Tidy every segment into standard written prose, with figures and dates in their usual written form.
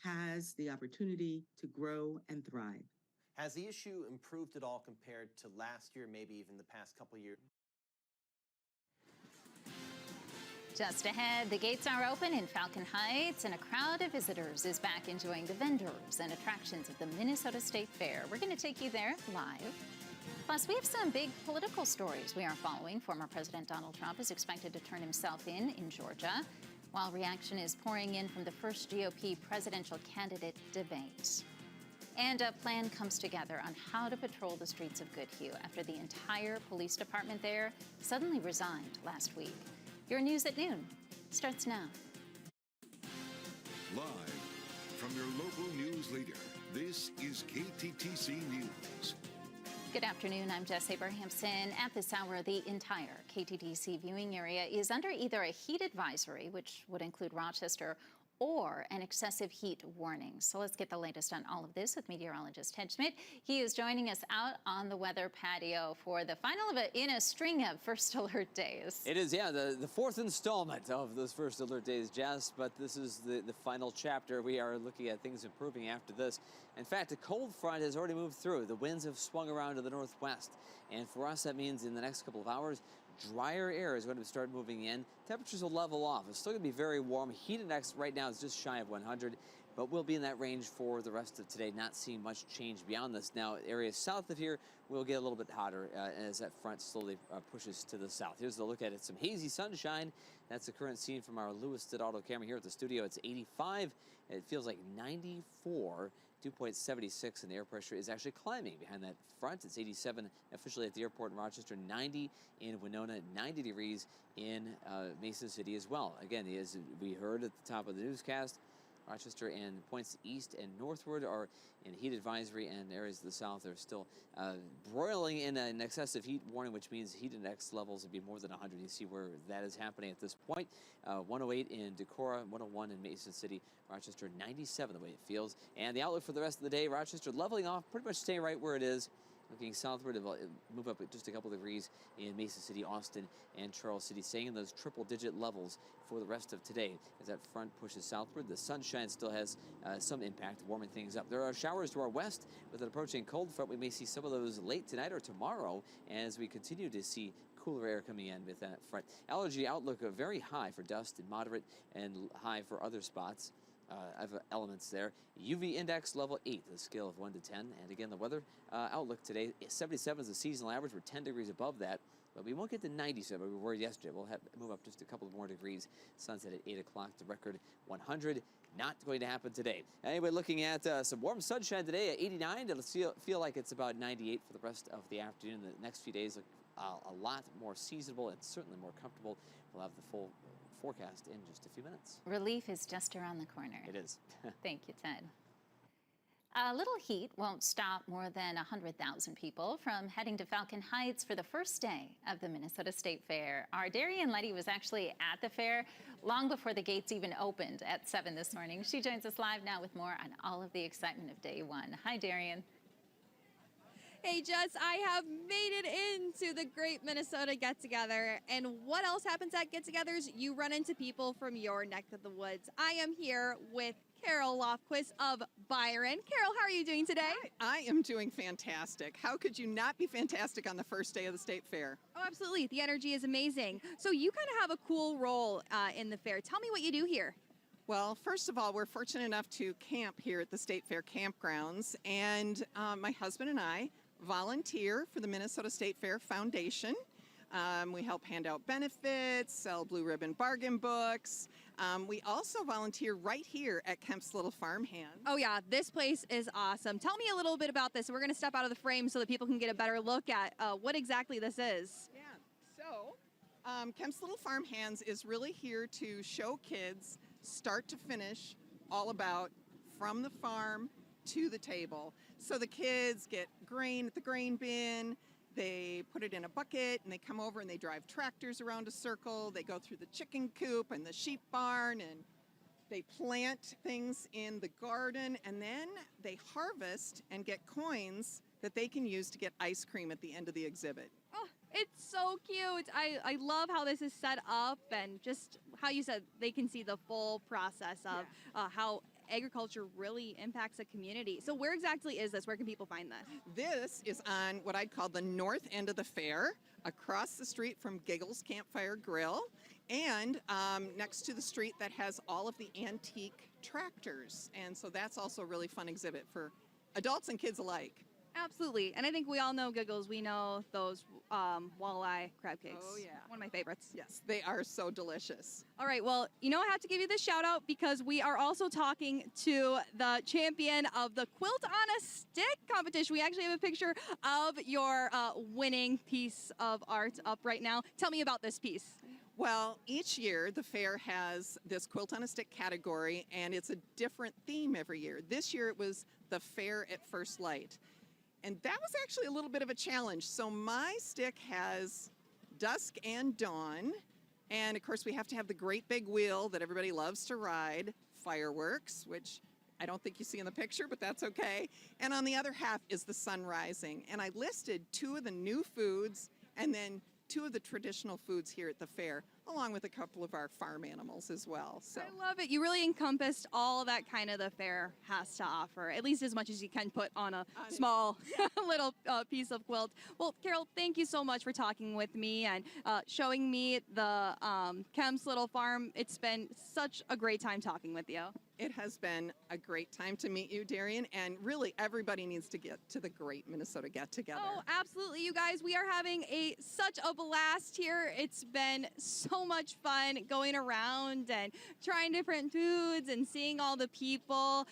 has the opportunity to grow and thrive. Has the issue improved at all compared to last year, maybe even the past couple of years? Just ahead, the gates are open in Falcon Heights, and a crowd of visitors is back enjoying the vendors and attractions of the Minnesota State Fair. We're going to take you there live. Plus, we have some big political stories we are following. Former President Donald Trump is expected to turn himself in Georgia, while reaction is pouring in from the first GOP presidential candidate debate. And a plan comes together on how to patrol the streets of Goodhue after the entire police department there suddenly resigned last week. Your news at noon starts now. Live from your local news leader, this is KTTC News. Good afternoon, I'm Jess Abrahamson. At this hour, the entire KTTC viewing area is under either a heat advisory, which would include Rochester, or an excessive heat warning. So let's get the latest on all of this with meteorologist Ted Schmidt. He is joining us out on the weather patio for the final in a string of first alert days. It is, yeah, the fourth installment of those first alert days, Jess, but this is the final chapter. We are looking at things improving after this. In fact, a cold front has already moved through. The winds have swung around to the northwest, and for us that means in the next couple of hours, drier air is going to start moving in. Temperatures will level off. It's still going to be very warm. Heat index right now is just shy of 100, but we'll be in that range for the rest of today, not seeing much change beyond this. Now, areas south of here will get a little bit hotter as that front slowly pushes to the south. Here's a look at it. Some hazy sunshine. That's the current scene from our Lewiston auto camera here at the studio. It's 85. It feels like 94. 2.76, and the air pressure is actually climbing behind that front. It's 87 officially at the airport in Rochester, 90 in Winona, 90 degrees in Mason City as well. Again, as we heard at the top of the newscast, Rochester and points east and northward are in heat advisory, and areas of the south are still broiling in an excessive heat warning, which means heat index levels would be more than 100. You see where that is happening at this point. 108 in Decorah, 101 in Mason City, Rochester 97 the way it feels. And the outlook for the rest of the day, Rochester leveling off, pretty much staying right where it is. Looking southward, it'll move up just a couple degrees in Mason City, Austin, and Charles City, staying in those triple-digit levels for the rest of today. As that front pushes southward, the sunshine still has some impact, warming things up. There are showers to our west. With an approaching cold front, we may see some of those late tonight or tomorrow as we continue to see cooler air coming in with that front. Allergy outlook very high for dust and moderate and high for other spots. Of elements there. UV index level 8, the scale of 1 to 10. And again, the weather outlook today, 77 is the seasonal average. We're 10 degrees above that, but we won't get to 97. We were yesterday. We'll move up just a couple more degrees. Sunset at 8 o'clock. The record 100. Not going to happen today. Anyway, looking at some warm sunshine today at 89. It'll feel like it's about 98 for the rest of the afternoon. The next few days look a lot more seasonable and certainly more comfortable. We'll have the full forecast in just a few minutes. Relief is just around the corner. It is. Thank you, Ted. A little heat won't stop more than 100,000 people from heading to Falcon Heights for the first day of the Minnesota State Fair. Our Darian Letty was actually at the fair long before the gates even opened at 7 this morning. She joins us live now with more on all of the excitement of day one. Hi, Darian. Hey, Jess, I have made it into the Great Minnesota Get-Together. And what else happens at Get-Togethers? You run into people from your neck of the woods. I am here with Carol Lofquist of Byron. Carol, how are you doing today? I am doing fantastic. How could you not be fantastic on the first day of the State Fair? Oh, absolutely. The energy is amazing. So you kind of have a cool role in the fair. Tell me what you do here. Well, first of all, we're fortunate enough to camp here at the State Fair campgrounds, and my husband and I volunteer for the Minnesota State Fair Foundation. We help hand out benefits, sell blue ribbon bargain books. We also volunteer right here at Kemp's Little Farmhands. Oh yeah, this place is awesome. Tell me a little bit about this. We're going to step out of the frame so that people can get a better look at what exactly this is. Yeah, so Kemp's Little Farmhands is really here to show kids start to finish all about from the farm to the table. So the kids get grain at the grain bin, they put it in a bucket, and they come over and they drive tractors around a circle. They go through the chicken coop and the sheep barn, and they plant things in the garden, and then they harvest and get coins that they can use to get ice cream at the end of the exhibit. Oh, it's so cute. I love how this is set up and just how you said they can see the full process of how agriculture really impacts a community. So where exactly is this? Where can people find this? This is on what I'd call the north end of the fair, across the street from Giggles Campfire Grill, and next to the street that has all of the antique tractors. And so that's also a really fun exhibit for adults and kids alike. Absolutely. And I think we all know Giggles. We know those walleye crab cakes. Oh, yeah. One of my favorites. Yes, they are so delicious. All right, well, you know I have to give you this shout out because we are also talking to the champion of the Quilt on a Stick competition. We actually have a picture of your winning piece of art up right now. Tell me about this piece. Well, each year the fair has this Quilt on a Stick category, and it's a different theme every year. This year it was the fair at first light. And that was actually a little bit of a challenge. So my stick has dusk and dawn. And of course we have to have the great big wheel that everybody loves to ride, fireworks, which I don't think you see in the picture, but that's okay. And on the other half is the sun rising. And I listed 2 of the new foods and then 2 of the traditional foods here at the fair, along with a couple of our farm animals as well. So I love it. You really encompassed all that kind of the fair has to offer, at least as much as you can put on a small little piece of quilt. Well, Carol, thank you so much for talking with me and showing me the Kemp's Little Farm. It's been such a great time talking with you. it has been a great time to meet you, Darian, and really everybody needs to get to the Great Minnesota Get Together. Oh, absolutely, you guys. We are having such a blast here. It's been so much fun going around and trying different foods and seeing all the people.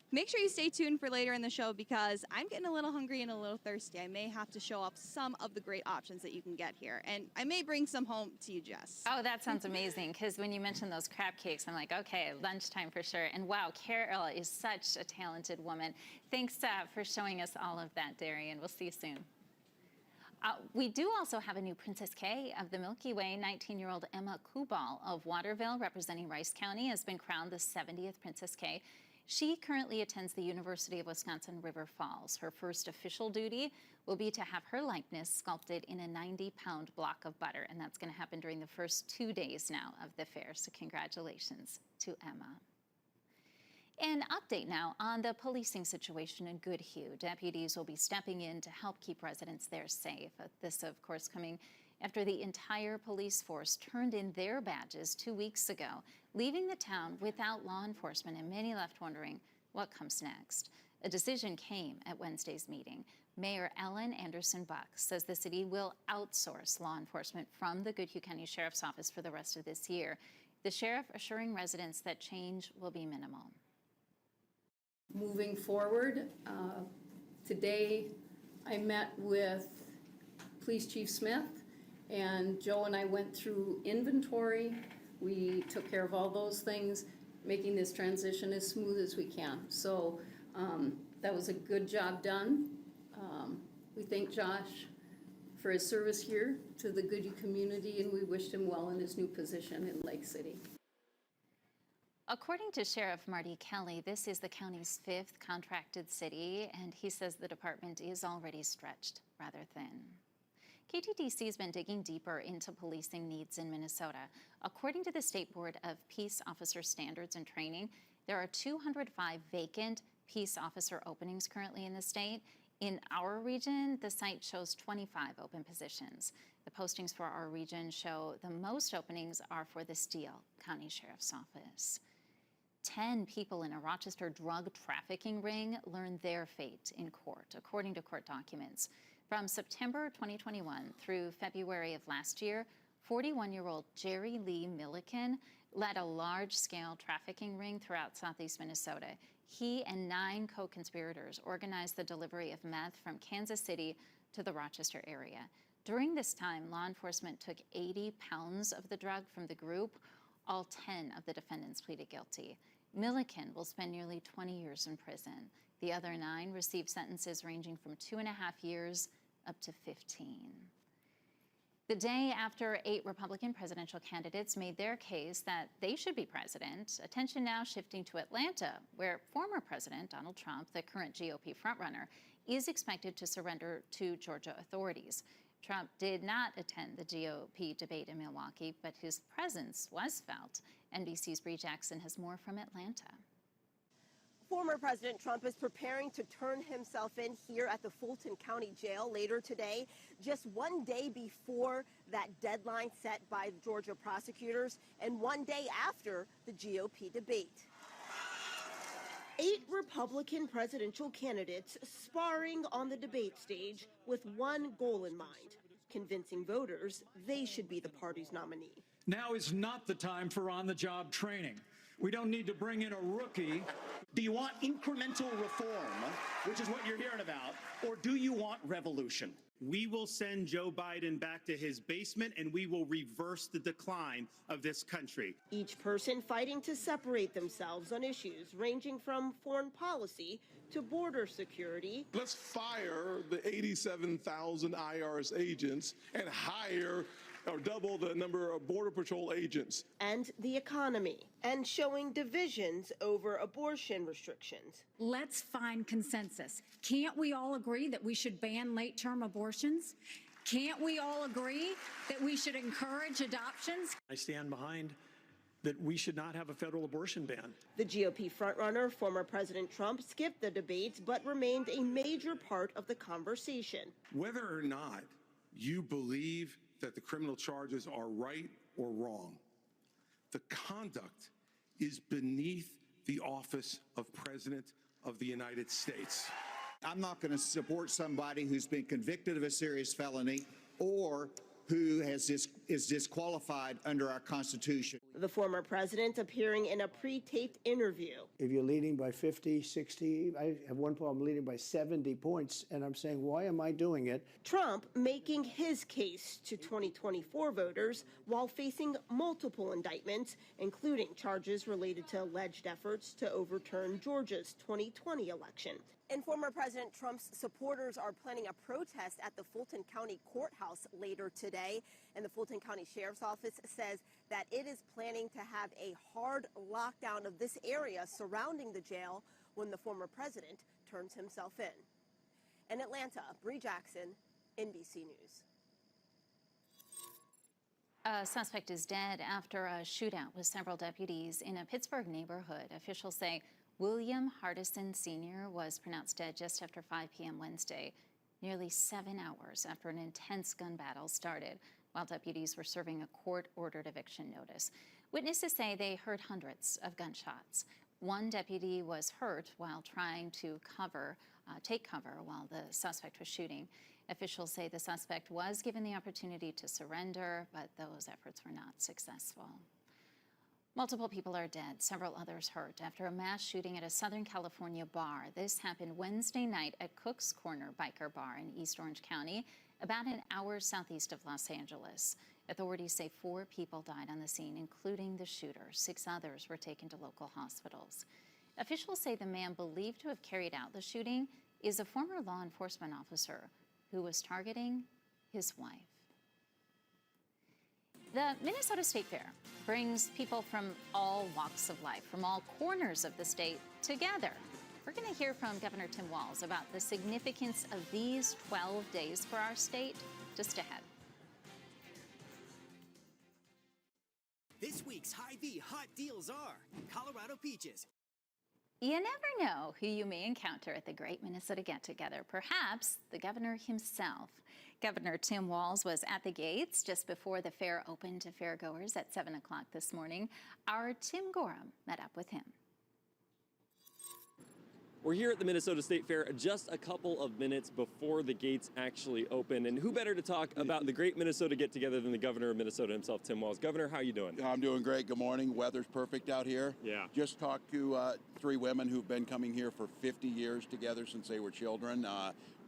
Make sure you stay tuned for later in the show because I'm getting a little hungry and a little thirsty. I may have to show off some of the great options that you can get here, and I may bring some home to you, Jess. Oh, that sounds amazing, because when you mentioned those crab cakes, I'm like, okay, lunchtime for sure. And wow, Carol is such a talented woman. Thanks for showing us all of that, Darian. We'll see you soon. We do also have a new Princess K of the Milky Way. 19-year-old Emma Kubal of Waterville, representing Rice County, has been crowned the 70th Princess K. She currently attends the University of Wisconsin-River Falls. Her first official duty will be to have her likeness sculpted in a 90-pound block of butter, and that's going to happen during the first 2 days now of the fair. So congratulations to Emma. An update now on the policing situation in Goodhue. Deputies will be stepping in to help keep residents there safe. This, of course, coming after the entire police force turned in their badges 2 weeks ago, leaving the town without law enforcement, and many left wondering what comes next. A decision came at Wednesday's meeting. Mayor Ellen Anderson-Buck says the city will outsource law enforcement from the Goodhue County Sheriff's Office for the rest of this year. The sheriff assuring residents that change will be minimal. Moving forward, today I met with Police Chief Smith, and Joe and I went through inventory. We took care of all those things, making this transition as smooth as we can. So that was a good job done. We thank Josh for his service here to the Goodhue community, and we wished him well in his new position in Lake City. According to Sheriff Marty Kelly, this is the county's 5th contracted city, and he says the department is already stretched rather thin. KTTC has been digging deeper into policing needs in Minnesota. According to the State Board of Peace Officer Standards and Training, there are 205 vacant peace officer openings currently in the state. In our region, the site shows 25 open positions. The postings for our region show the most openings are for the Steele County Sheriff's Office. 10 people in a Rochester drug trafficking ring learned their fate in court, according to court documents. From September 2021 through February of last year, 41-year-old Jerry Lee Milliken led a large-scale trafficking ring throughout southeast Minnesota. He and 9 co-conspirators organized the delivery of meth from Kansas City to the Rochester area. During this time, law enforcement took 80 pounds of the drug from the group. All 10 of the defendants pleaded guilty. Milliken will spend nearly 20 years in prison. The other 9 received sentences ranging from 2.5 years up to 15. The day after 8 Republican presidential candidates made their case that they should be president, attention now shifting to Atlanta, where former President Donald Trump, the current GOP frontrunner, is expected to surrender to Georgia authorities. Trump did not attend the GOP debate in Milwaukee, but his presence was felt. NBC's Bree Jackson has more from Atlanta. Former President Trump is preparing to turn himself in here at the Fulton County Jail later today, just one day before that deadline set by Georgia prosecutors and one day after the GOP debate. 8 Republican presidential candidates sparring on the debate stage with one goal in mind: convincing voters they should be the party's nominee. Now is not the time for on-the-job training. We don't need to bring in a rookie. Do you want incremental reform, which is what you're hearing about, or do you want revolution? We will send Joe Biden back to his basement, and we will reverse the decline of this country. Each person fighting to separate themselves on issues ranging from foreign policy to border security. Let's fire the 87,000 IRS agents and hire or double the number of Border Patrol agents. And the economy, and showing divisions over abortion restrictions. Let's find consensus. Can't we all agree that we should ban late-term abortions? Can't we all agree that we should encourage adoptions? I stand behind that we should not have a federal abortion ban. The GOP frontrunner, former President Trump, skipped the debates but remained a major part of the conversation. Whether or not you believe that the criminal charges are right or wrong, the conduct is beneath the office of President of the United States. I'm not going to support somebody who's been convicted of a serious felony or who is disqualified under our Constitution. The former president appearing in a pre-taped interview. If you're leading by 50, 60, I have one problem leading by 70 points, and I'm saying, why am I doing it? Trump making his case to 2024 voters while facing multiple indictments, including charges related to alleged efforts to overturn Georgia's 2020 election. And former President Trump's supporters are planning a protest at the Fulton County Courthouse later today. And the Fulton County Sheriff's Office says that it is planning to have a hard lockdown of this area surrounding the jail when the former president turns himself in. In Atlanta, Bree Jackson, NBC News. A suspect is dead after a shootout with several deputies in a Pittsburgh neighborhood. Officials say William Hardison Sr. was pronounced dead just after 5 p.m. Wednesday, nearly 7 hours after an intense gun battle started, while deputies were serving a court-ordered eviction notice. Witnesses say they heard hundreds of gunshots. One deputy was hurt while trying to take cover while the suspect was shooting. Officials say the suspect was given the opportunity to surrender, but those efforts were not successful. Multiple people are dead, several others hurt after a mass shooting at a Southern California bar. This happened Wednesday night at Cook's Corner Biker Bar in East Orange County, about an hour southeast of Los Angeles. Authorities say 4 people died on the scene, including the shooter. 6 others were taken to local hospitals. Officials say the man believed to have carried out the shooting is a former law enforcement officer who was targeting his wife. The Minnesota State Fair brings people from all walks of life, from all corners of the state together. We're going to hear from Governor Tim Walz about the significance of these 12 days for our state just ahead. This week's Hy-Vee hot deals are Colorado peaches. You never know who you may encounter at the Great Minnesota Get-Together. Perhaps the governor himself. Governor Tim Walz was at the gates just before the fair opened to fairgoers at 7 o'clock this morning. Our Tim Gorham met up with him. We're here at the Minnesota State Fair just a couple of minutes before the gates actually open. And who better to talk about the Great Minnesota Get-Together than the governor of Minnesota himself, Tim Walz. Governor, how are you doing? I'm doing great. Good morning. Weather's perfect out here. Yeah. Just talked to 3 women who've been coming here for 50 years together since they were children,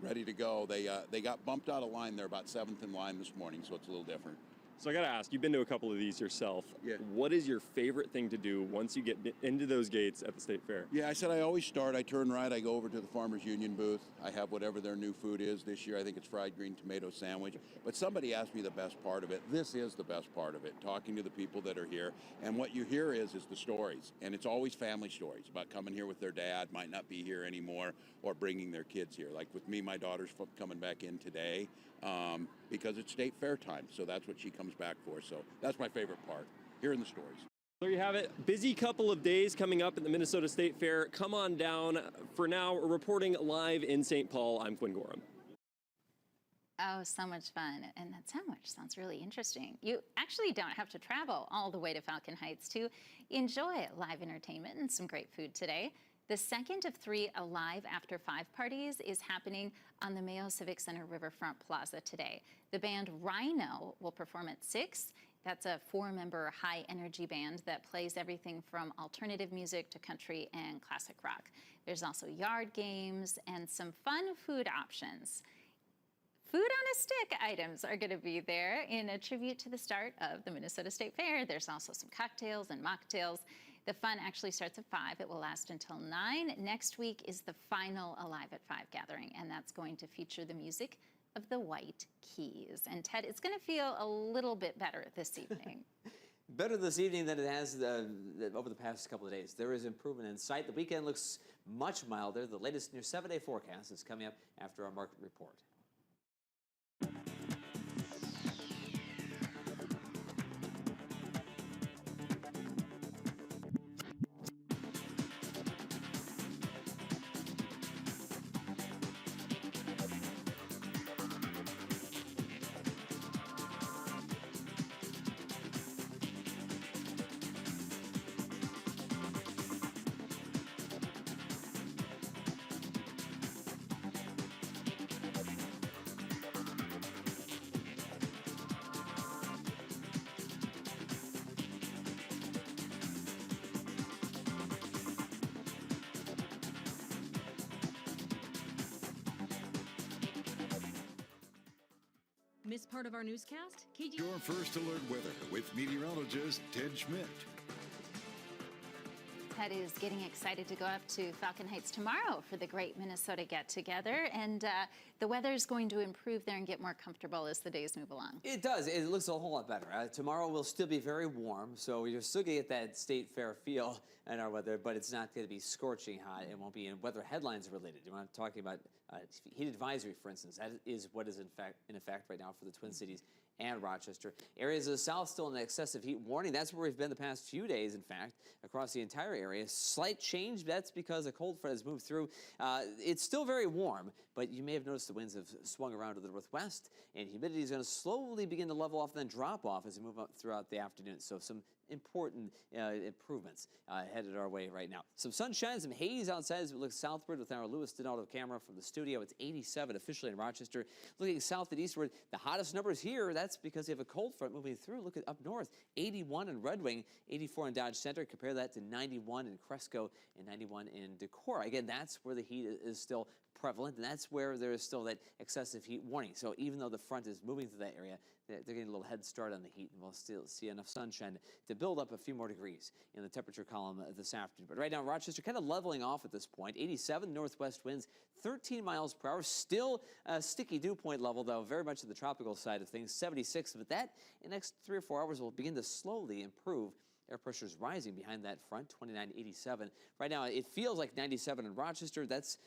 ready to go. They got bumped out of line. They're about 7th in line this morning, so it's a little different. So I got to ask, you've been to a couple of these yourself. Yeah. What is your favorite thing to do once you get into those gates at the State Fair? Yeah, I said I always start. I turn right. I go over to the Farmers Union booth. I have whatever their new food is this year. I think it's fried green tomato sandwich. But somebody asked me the best part of it. This is the best part of it, talking to the people that are here. And what you hear is the stories. And it's always family stories about coming here with their dad, might not be here anymore, or bringing their kids here. Like with me, my daughter's coming back in today. because it's state fair time. So that's what she comes back for. So that's my favorite part, hearing the stories. There you have it. Busy couple of days coming up at the Minnesota State Fair. Come on down. For now, reporting live in St. Paul, I'm Quinn Gorham. Oh, so much fun. And that sandwich sounds really interesting. You actually don't have to travel all the way to Falcon Heights to enjoy live entertainment and some great food today. The second of 3 Alive After 5 parties is happening on the Mayo Civic Center Riverfront Plaza today. The band Rhino will perform at 6. That's a 4-member high-energy band that plays everything from alternative music to country and classic rock. There's also yard games and some fun food options. Food on a stick items are going to be there in a tribute to the start of the Minnesota State Fair. There's also some cocktails and mocktails. The fun actually starts at 5. It will last until 9. Next week is the final Alive at 5 gathering, and that's going to feature the music of the White Keys. And Ted, it's going to feel a little bit better this evening. Better this evening than it has over the past couple of days. There is improvement in sight. The weekend looks much milder. The latest in your 7-day forecast is coming up after our market report. Missed part of our newscast? Your first alert weather with meteorologist Ted Schmidt. Ted is getting excited to go up to Falcon Heights tomorrow for the Great Minnesota Get-Together, and the weather is going to improve there and get more comfortable as the days move along. It does. It looks a whole lot better. Tomorrow will still be very warm, so you're still going to get that state fair feel in our weather, but it's not going to be scorching hot. It won't be in weather headlines related. We're not talking about heat advisory, for instance. That is what is in effect right now for the Twin Cities and Rochester. Areas of the south still in the excessive heat warning. That's where we've been the past few days, in fact, across the entire area. Slight change, that's because a cold front has moved through. It's still very warm, but you may have noticed the winds have swung around to the northwest, and humidity is going to slowly begin to level off and then drop off as we move up throughout the afternoon. So some important improvements headed our way right now. Some sunshine, some haze outside as we look southward with our Lewis Donaldo camera from the studio. It's 87 officially in Rochester. Looking south and eastward, the hottest numbers here, that's because you have a cold front moving through. Look at up north, 81 in Red Wing, 84 in Dodge Center. Compare that to 91 in Cresco and 91 in Decorah. Again, that's where the heat is still prevalent, and that's where there is still that excessive heat warning. So even though the front is moving through that area, they're getting a little head start on the heat, and we'll still see enough sunshine to build up a few more degrees in the temperature column this afternoon. But right now, Rochester kind of leveling off at this point. 87 northwest winds, 13 miles per hour. Still a sticky dew point level, though, very much to the tropical side of things. 76, but that in the next 3 or 4 hours will begin to slowly improve. Air pressure is rising behind that front, 29.87. Right now, it feels like 97 in Rochester. That's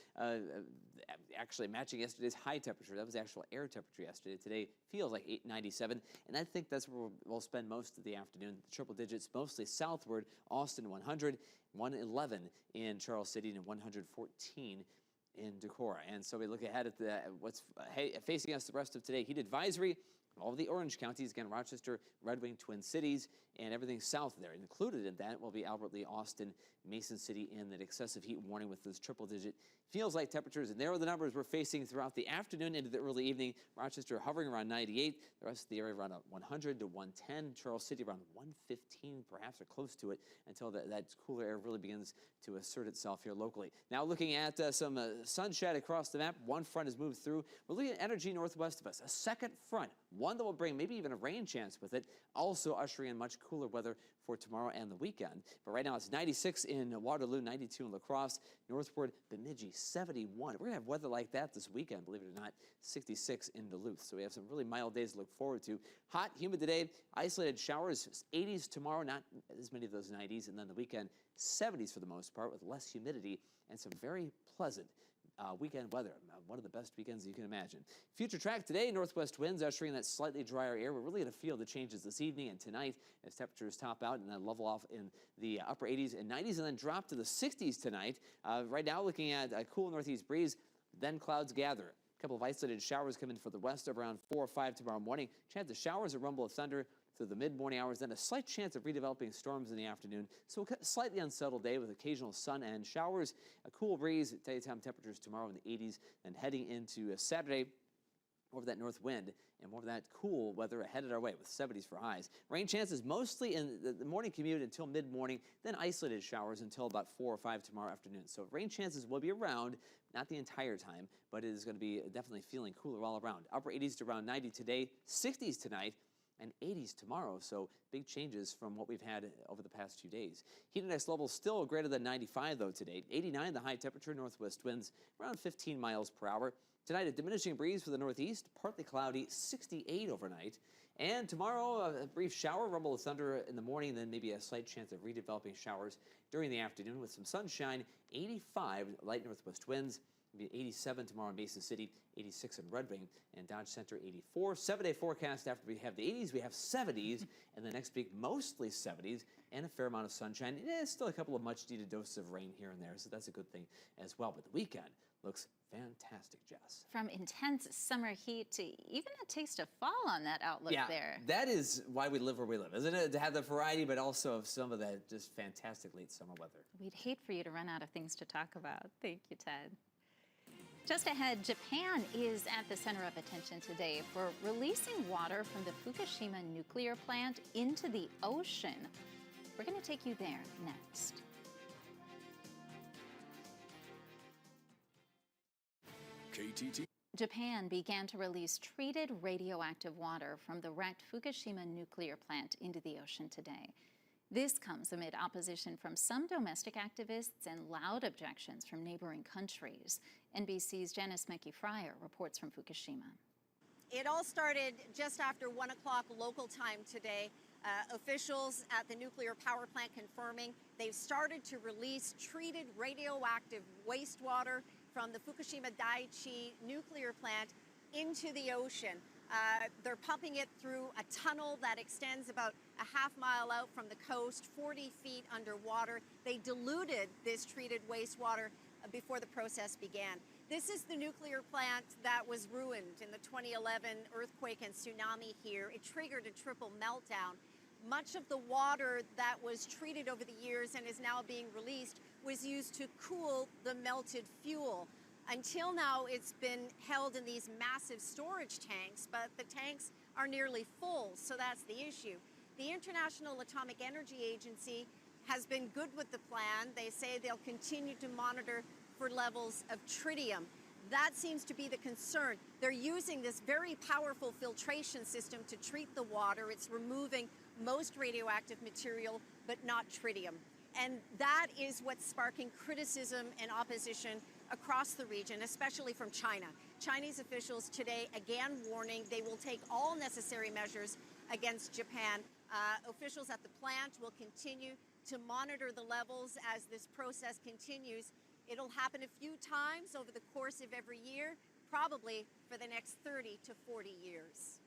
actually matching yesterday's high temperature. That was actual air temperature yesterday. Today feels like 97, and I think that's where we'll spend most of the afternoon. The triple digits, mostly southward. Austin 100, 111 in Charles City, and 114 in Decorah. And so we look ahead at what's facing us the rest of today. Heat advisory. All of the orange counties, again, Rochester, Red Wing, Twin Cities, and everything south there. Included in that will be Albert Lee, Austin, Mason City, and that excessive heat warning with those triple-digit feels-like temperatures. And there are the numbers we're facing throughout the afternoon into the early evening. Rochester hovering around 98. The rest of the area around 100 to 110. Charles City around 115, perhaps, or close to it, until that cooler air really begins to assert itself here locally. Now looking at some sunshine across the map. One front has moved through. We're looking at energy northwest of us. A second front, one that will bring maybe even a rain chance with it, also ushering in much cooler weather for tomorrow and the weekend. But right now it's 96 in Waterloo, 92 in La Crosse, northward Bemidji, 71. We're going to have weather like that this weekend, believe it or not, 66 in Duluth. So we have some really mild days to look forward to. Hot, humid today, isolated showers, 80s tomorrow, not as many of those 90s, and then the weekend, 70s for the most part with less humidity and some very pleasant weekend weather. One of the best weekends you can imagine. Future track today, northwest winds ushering that slightly drier air. We're really going to feel the changes this evening and tonight as temperatures top out and then level off in the upper 80s and 90s and then drop to the 60s tonight. Right now looking at a cool northeast breeze, then clouds gather. A couple of isolated showers come in for the west of around 4 or 5 tomorrow morning. Chance of showers, a rumble of thunder through the mid-morning hours, then a slight chance of redeveloping storms in the afternoon. So a slightly unsettled day with occasional sun and showers. A cool breeze, daytime temperatures tomorrow in the 80s, and heading into Saturday, more of that north wind and more of that cool weather headed our way with 70s for highs. Rain chances mostly in the morning commute until mid-morning, then isolated showers until about 4 or 5 tomorrow afternoon. So rain chances will be around, not the entire time, but it is going to be definitely feeling cooler all around. Upper 80s to around 90 today, 60s tonight, and 80s tomorrow, so big changes from what we've had over the past few days. Heat index levels still greater than 95, though, today. 89, the high temperature, northwest winds around 15 miles per hour. Tonight, a diminishing breeze for the northeast, partly cloudy, 68 overnight. And tomorrow, a brief shower, rumble of thunder in the morning, then maybe a slight chance of redeveloping showers during the afternoon with some sunshine, 85, light northwest winds. It'll be 87 tomorrow in Mason City, 86 in Red Wing, and Dodge Center 84. 7-day forecast after we have the 80s, we have 70s, and the next week mostly 70s, and a fair amount of sunshine. Still a couple of much-needed doses of rain here and there, so that's a good thing as well. But the weekend looks fantastic, Jess. From intense summer heat to even a taste of fall on that outlook there. That is why we live where we live, isn't it? To have the variety, but also of some of that just fantastic late summer weather. We'd hate for you to run out of things to talk about. Thank you, Ted. Just ahead, Japan is at the center of attention today for releasing water from the Fukushima nuclear plant into the ocean. We're going to take you there next. KTT. Japan began to release treated radioactive water from the wrecked Fukushima nuclear plant into the ocean today. This comes amid opposition from some domestic activists and loud objections from neighboring countries. NBC's Janice Mekki-Fryer reports from Fukushima. It all started just after 1 o'clock local time today. Officials at the nuclear power plant confirming they've started to release treated radioactive wastewater from the Fukushima Daiichi nuclear plant into the ocean. They're pumping it through a tunnel that extends about a half-mile out from the coast, 40 feet underwater. They diluted this treated wastewater before the process began. This is the nuclear plant that was ruined in the 2011 earthquake and tsunami here. It triggered a triple meltdown. Much of the water that was treated over the years and is now being released was used to cool the melted fuel. Until now, it's been held in these massive storage tanks, but the tanks are nearly full, so that's the issue. The International Atomic Energy Agency has been good with the plan. They say they'll continue to monitor for levels of tritium. That seems to be the concern. They're using this very powerful filtration system to treat the water. It's removing most radioactive material, but not tritium. And that is what's sparking criticism and opposition across the region, especially from China. Chinese officials today again warning they will take all necessary measures against Japan. Officials at the plant will continue to monitor the levels as this process continues. It'll happen a few times over the course of every year, probably for the next 30 to 40 years.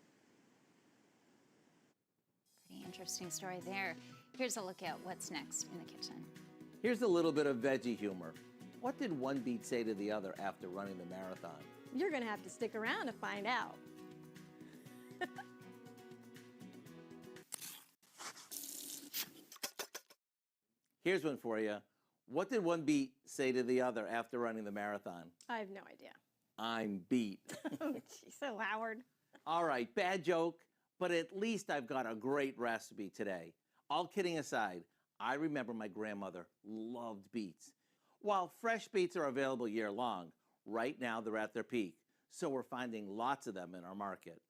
Pretty interesting story there. Here's a look at what's next in the kitchen. Here's a little bit of veggie humor. What did one beet say to the other after running the marathon? You're going to have to stick around to find out. Here's one for you. What did one beet say to the other after running the marathon? I have no idea. I'm beat. Jeez, so Howard. All right, bad joke, but at least I've got a great recipe today. All kidding aside, I remember my grandmother loved beets. While fresh beets are available year-long, right now they're at their peak, so we're finding lots of them in our market.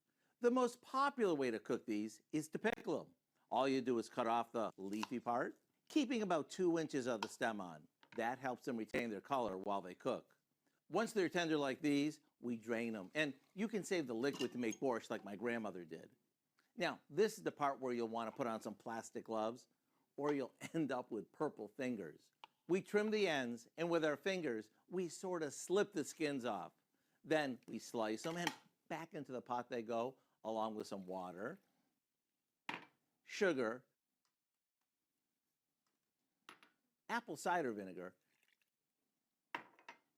The most popular way to cook these is to pickle them. All you do is cut off the leafy part, keeping about 2 inches of the stem on. That helps them retain their color while they cook. Once they're tender like these, we drain them, and you can save the liquid to make borscht like my grandmother did. Now, this is the part where you'll want to put on some plastic gloves, or you'll end up with purple fingers. We trim the ends, and with our fingers, we sort of slip the skins off. Then we slice them, and back into the pot they go, along with some water, sugar, apple cider vinegar,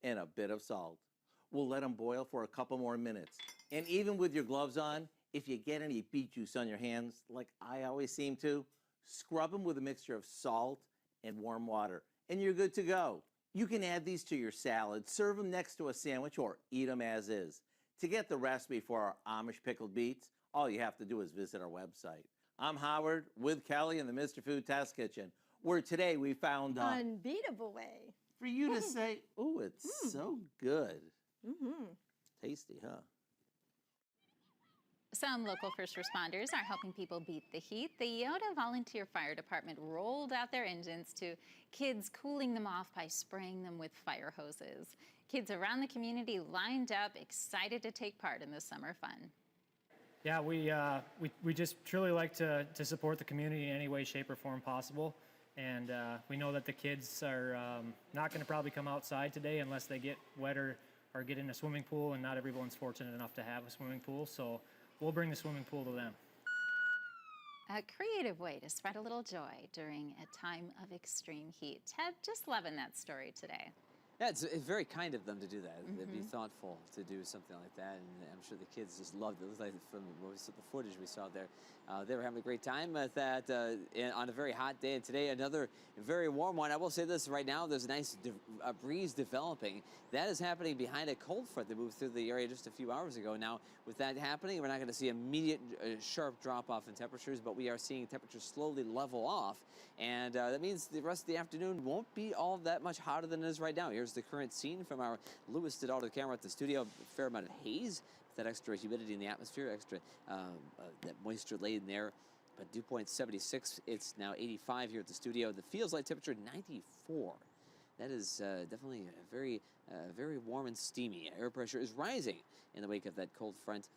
and a bit of salt. We'll let them boil for a couple more minutes. And even with your gloves on, if you get any beet juice on your hands, like I always seem to, scrub them with a mixture of salt and warm water, and you're good to go. You can add these to your salad, serve them next to a sandwich, or eat them as is. To get the recipe for our Amish pickled beets, all you have to do is visit our website. I'm Howard with Kelly in the Mr. Food Test Kitchen, where today we found Unbeatable way. for you to say, "Oh, it's so good." Tasty, huh? Some local first responders are helping people beat the heat. The Yoda Volunteer Fire Department rolled out their engines to kids, cooling them off by spraying them with fire hoses. Kids around the community lined up, excited to take part in the summer fun. Yeah, we just truly like to support the community in any way, shape, or form possible. And we know that the kids are not going to probably come outside today unless they get wet or get in a swimming pool, and not everyone's fortunate enough to have a swimming pool. So we'll bring the swimming pool to them. A creative way to spread a little joy during a time of extreme heat. Ted, just loving that story today. Yeah, it's very kind of them to do that. They'd be thoughtful to do something like that, and I'm sure the kids just loved it. It looked like from the footage we saw there, they were having a great time with that on a very hot day. And today, another very warm one. I will say this right now: there's a nice breeze developing. That is happening behind a cold front that moved through the area just a few hours ago. Now, with that happening, we're not going to see immediate sharp drop-off in temperatures, but we are seeing temperatures slowly level off, and that means the rest of the afternoon won't be all that much hotter than it is right now. Here's the current scene from our Lewis Didaldo camera at the studio. A fair amount of haze, that extra humidity in the atmosphere, extra that moisture laid in there. But dew point 76, it's now 85 here at the studio. The feels like temperature 94. That is definitely very warm and steamy. Air pressure is rising in the wake of that cold front.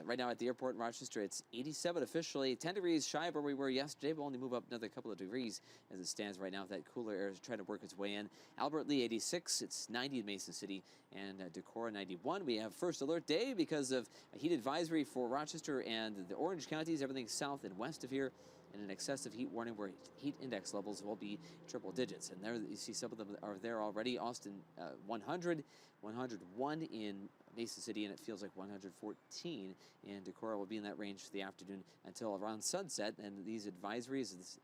Right now at the airport in Rochester, it's 87 officially, 10 degrees shy of where we were yesterday. We'll only move up another couple of degrees as it stands right now. That cooler air is trying to work its way in. Albert Lee, 86. It's 90 in Mason City, and Decorah, 91. We have first alert day because of a heat advisory for Rochester and the Orange counties, everything south and west of here, and an excessive heat warning where heat index levels will be triple digits. And there you see some of them are there already. Austin, 100, 101 in Mason City, and it feels like 114 in Decorah. Will be in that range for the afternoon until around sunset, and these advisories, this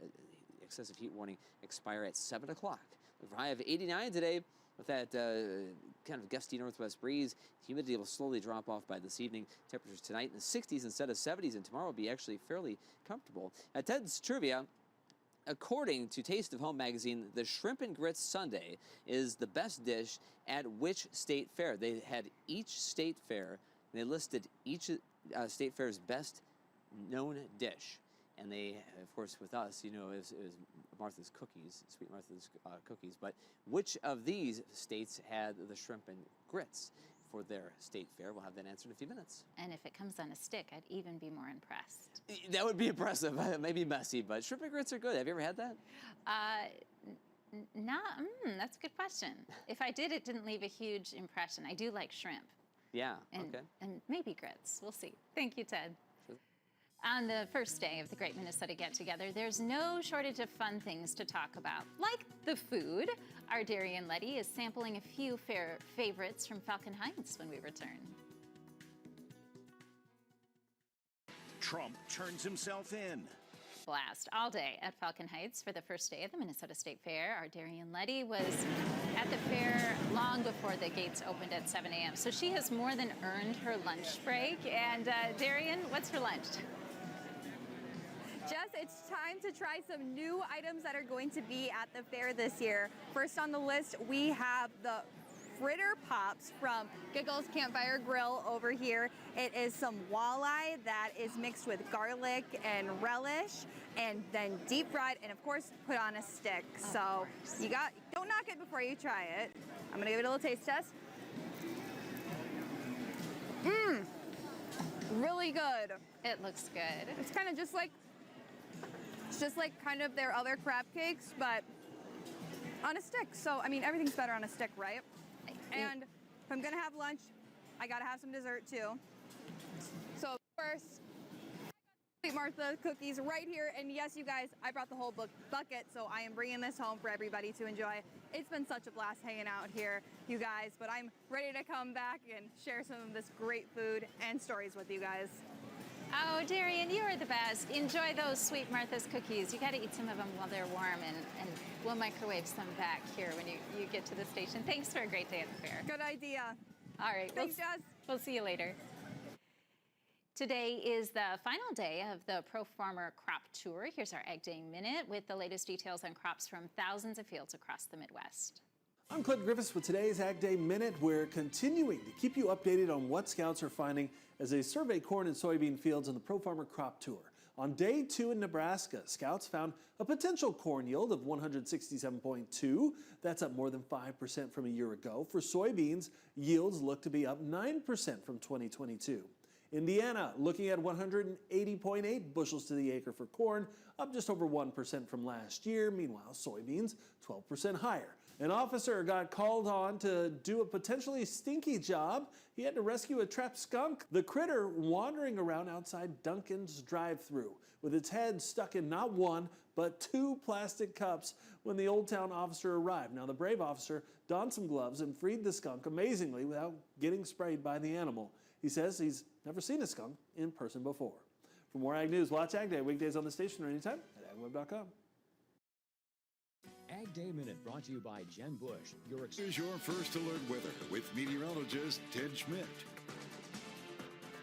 excessive heat warning, expire at 7 o'clock. A high of 89 today with that kind of gusty northwest breeze. Humidity will slowly drop off by this evening. Temperatures tonight in the 60s instead of 70s, and tomorrow will be actually fairly comfortable. Ted's Trivia. According to Taste of Home magazine, the shrimp and grits sundae is the best dish at which state fair? They had each state fair, and they listed each state fair's best known dish. And they, of course, with us, you know, it was Martha's Cookies, Sweet Martha's Cookies. But which of these states had the shrimp and grits for their state fair? We'll have that answer in a few minutes. And if it comes on a stick, I'd even be more impressed. That would be impressive. Maybe messy, but shrimp and grits are good. Have you ever had that? That's a good question. If I did, it didn't leave a huge impression. I do like shrimp. Yeah, okay. And maybe grits. We'll see. Thank you, Ted. On the first day of the Great Minnesota Get-Together, there's no shortage of fun things to talk about, like the food. Our Darian Letty is sampling a few fair favorites from Falcon Heights when we return. Trump turns himself in. Blast all day at Falcon Heights for the first day of the Minnesota State Fair. Our Darian Letty was at the fair long before the gates opened at 7 a.m. So she has more than earned her lunch break. And Darian, what's for lunch? Jess, it's time to try some new items that are going to be at the fair this year. First on the list, we have the Fritter Pops from Giggles Campfire Grill over here. It is some walleye that is mixed with garlic and relish and then deep fried and of course put on a stick. So don't knock it before you try it. I'm gonna give it a little taste test. Really good. It looks good. It's kind of just like kind of their other crab cakes, but on a stick. So, I mean, everything's better on a stick, right? And if I'm gonna have lunch, I gotta have some dessert too. So first, Sweet Martha cookies right here. And yes, you guys, I brought the whole bucket, so I am bringing this home for everybody to enjoy. It's been such a blast hanging out here, you guys, but I'm ready to come back and share some of this great food and stories with you guys. Oh, Darian, you are the best. Enjoy those Sweet Martha's cookies. You got to eat some of them while they're warm, and we'll microwave some back here when you get to the station. Thanks for a great day at the fair. Good idea. All right. Thanks, Jess. We'll see you later. Today is the final day of the Pro Farmer Crop Tour. Here's our Ag Day Minute with the latest details on crops from thousands of fields across the Midwest. I'm Clint Griffiths with today's Ag Day Minute. We're continuing to keep you updated on what scouts are finding as they survey corn and soybean fields on the Pro Farmer Crop Tour. On day 2 in Nebraska, scouts found a potential corn yield of 167.2. That's up more than 5% from a year ago. For soybeans, yields look to be up 9% from 2022. Indiana looking at 180.8 bushels to the acre for corn, up just over 1% from last year. Meanwhile, soybeans 12% higher. An officer got called on to do a potentially stinky job. He had to rescue a trapped skunk. The critter wandering around outside Dunkin's drive-thru with its head stuck in not one, but 2 plastic cups when the Old Town officer arrived. Now, the brave officer donned some gloves and freed the skunk amazingly without getting sprayed by the animal. He says he's never seen a skunk in person before. For more Ag News, watch Ag Day weekdays on the station or anytime at agweb.com. Ag Day Minute brought to you by Jen Bush. Here's your first alert weather with meteorologist Ted Schmidt.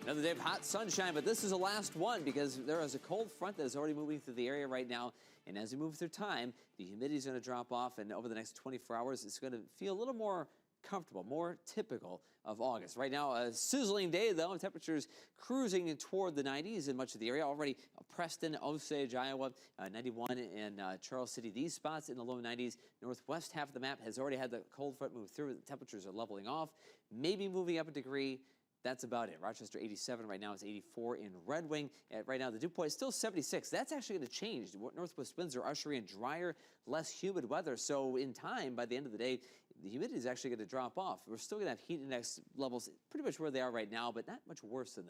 Another day of hot sunshine, but this is the last one because there is a cold front that is already moving through the area right now. And as we move through time, the humidity is going to drop off, and over the next 24 hours, it's going to feel a little more comfortable, more typical of August. Right now, a sizzling day, though. Temperatures cruising toward the 90s in much of the area. Already Preston, Osage, Iowa, 91 in Charles City. These spots in the low 90s. Northwest half of the map has already had the cold front move through. The temperatures are leveling off, maybe moving up a degree. That's about it. Rochester 87 right now. It's 84 in Red Wing. Right now, the dew point is still 76. That's actually going to change. Northwest winds are ushering in drier, less humid weather. So in time, by the end of the day, the humidity is actually going to drop off. We're still going to have heat index levels pretty much where they are right now, but not much worse than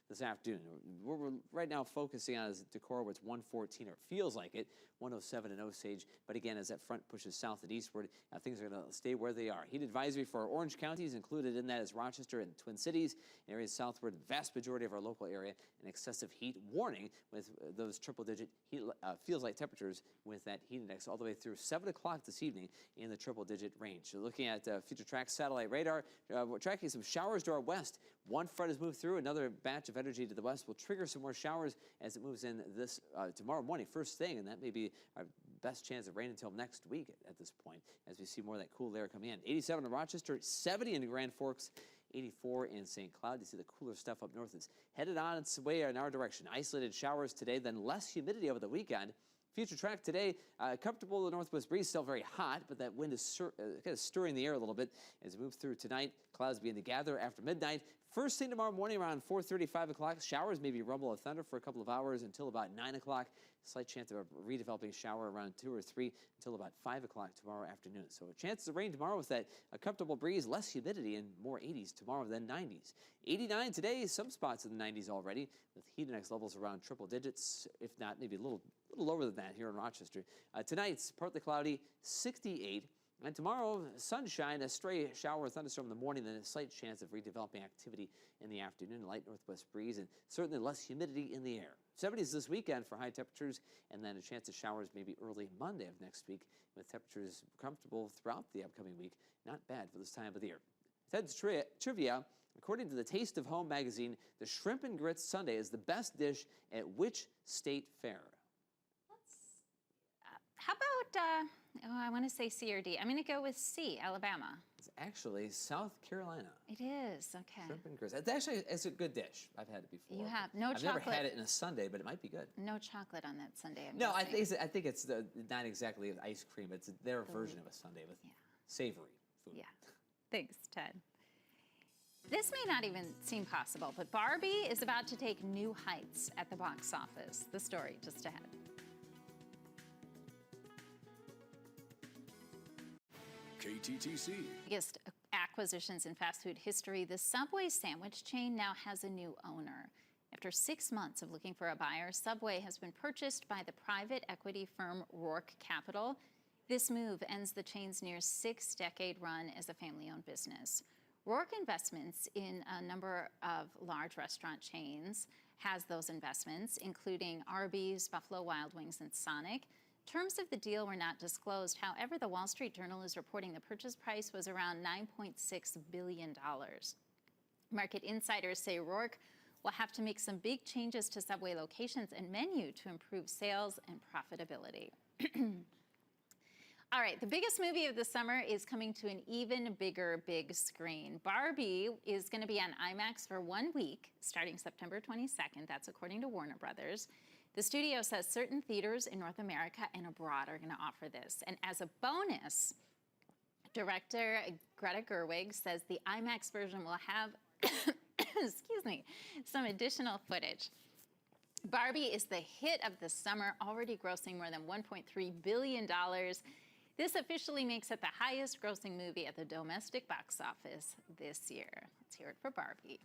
this afternoon. What we're right now focusing on is Decorah, where it's 114, or it feels like it, 107 in Osage. But again, as that front pushes south and eastward, things are going to stay where they are. Heat advisory for our orange counties, included in that is Rochester and Twin Cities. Areas southward, the vast majority of our local area, an excessive heat warning with those triple-digit heat feels like temperatures with that heat index all the way through 7 o'clock this evening in the triple-digit range. So looking at future track satellite radar, we're tracking some showers to our west. One front has moved through. Another batch of energy to the west will trigger some more showers as it moves in this tomorrow morning, first thing, and that may be our best chance of rain until next week at this point as we see more of that cool air coming in. 87 in Rochester, 70 in Grand Forks, 84 in St. Cloud. You see the cooler stuff up north is headed on its way in our direction. Isolated showers today, then less humidity over the weekend. Future track today, comfortable northwest breeze, still very hot, but that wind is kind of stirring the air a little bit as we move through tonight. Clouds begin to gather after midnight. First thing tomorrow morning around 4:30, 5 o'clock, showers, maybe rumble of thunder for a couple of hours until about 9 o'clock. Slight chance of a redeveloping shower around 2 or 3 until about 5 o'clock tomorrow afternoon. So chances of rain tomorrow with that comfortable breeze, less humidity, and more 80s tomorrow than 90s. 89 today, some spots in the 90s already, with heat index levels around triple digits, if not maybe a little lower than that here in Rochester. Tonight's partly cloudy, 68. And tomorrow, sunshine, a stray shower or thunderstorm in the morning, then a slight chance of redeveloping activity in the afternoon, light northwest breeze, and certainly less humidity in the air. 70s this weekend for high temperatures, and then a chance of showers maybe early Monday of next week, with temperatures comfortable throughout the upcoming week. Not bad for this time of the year. Ted's trivia. According to the Taste of Home magazine, the shrimp and grits sundae is the best dish at which state fair? How about, I want to say C or D. I'm going to go with C, Alabama. It's actually South Carolina. It is, okay. Shrimp and grits. It's a good dish. I've had it before. You have no I've chocolate. never had it in a sundae, but it might be good. No chocolate on that sundae. I think it's not exactly ice cream. It's their version of a sundae with savory food. Yeah. Thanks, Ted. This may not even seem possible, but Barbie is about to take new heights at the box office. The story just ahead. KTTC. Biggest acquisitions in fast food history, the Subway sandwich chain now has a new owner. After 6 months of looking for a buyer, Subway has been purchased by the private equity firm Rourke Capital. This move ends the chain's near 6-decade run as a family-owned business. Rourke Investments in a number of large restaurant chains has those investments, including Arby's, Buffalo Wild Wings, and Sonic. Terms of the deal were not disclosed. However, the Wall Street Journal is reporting the purchase price was around $9.6 billion. Market insiders say Rourke will have to make some big changes to Subway locations and menu to improve sales and profitability. All right, the biggest movie of the summer is coming to an even bigger big screen. Barbie is going to be on IMAX for 1 week, starting September 22nd. That's according to Warner Brothers. The studio says certain theaters in North America and abroad are going to offer this. And as a bonus, director Greta Gerwig says the IMAX version will have, excuse me, some additional footage. Barbie is the hit of the summer, already grossing more than $1.3 billion. This officially makes it the highest grossing movie at the domestic box office this year. Let's hear it for Barbie.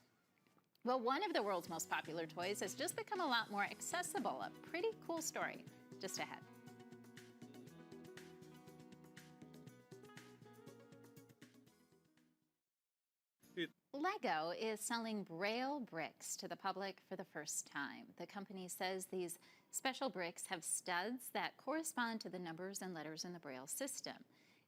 Well, one of the world's most popular toys has just become a lot more accessible. A pretty cool story just ahead. Lego is selling Braille bricks to the public for the first time. The company says these special bricks have studs that correspond to the numbers and letters in the Braille system.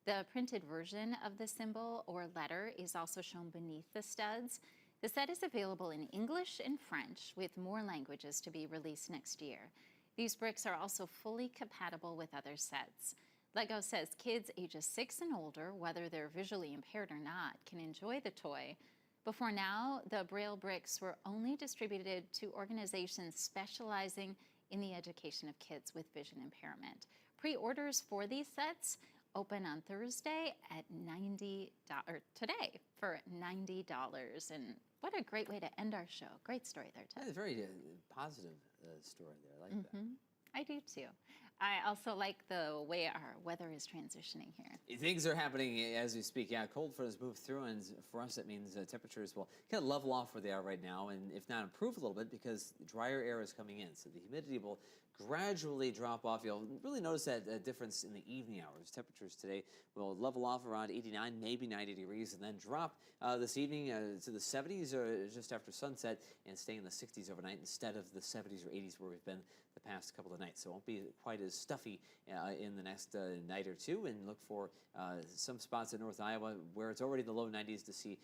The printed version of the symbol or letter is also shown beneath the studs. The set is available in English and French, with more languages to be released next year. These bricks are also fully compatible with other sets. Lego says kids ages 6 and older, whether they're visually impaired or not, can enjoy the toy. Before now, the Braille bricks were only distributed to organizations specializing in the education of kids with vision impairment. Pre-orders for these sets open on Thursday at today for $90. And what a great way to end our show. Great story there, Ted. That's a very positive story there. I like that. I do too. I also like the way our weather is transitioning here. Things are happening as we speak. Yeah, cold front has moved through, and for us, that means temperatures will kind of level off where they are right now, and if not improve a little bit, because drier air is coming in. So the humidity will gradually drop off. You'll really notice that difference in the evening hours. Temperatures today will level off around 89, maybe 90 degrees, and then drop this evening to the 70s or just after sunset, and stay in the 60s overnight instead of the 70s or 80s where we've been the past couple of nights. So it won't be quite as stuffy in the next night or two, and look for some spots in North Iowa where it's already in the low 90s to see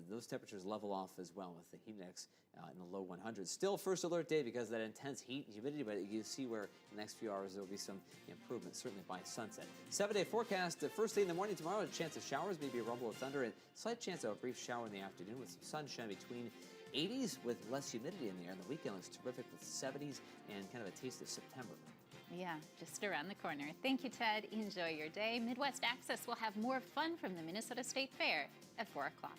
those temperatures level off as well, with the heat index in the low 100s. Still first alert day because of that intense heat and humidity, but you see where in the next few hours there will be some improvement, certainly by sunset. 7-day forecast, the first thing in the morning tomorrow, a chance of showers, maybe a rumble of thunder, and slight chance of a brief shower in the afternoon with some sunshine between 80s with less humidity in the air. And the weekend looks terrific with 70s and kind of a taste of September. Yeah, just around the corner. Thank you, Ted. Enjoy your day. Midwest Access will have more fun from the Minnesota State Fair at 4 o'clock.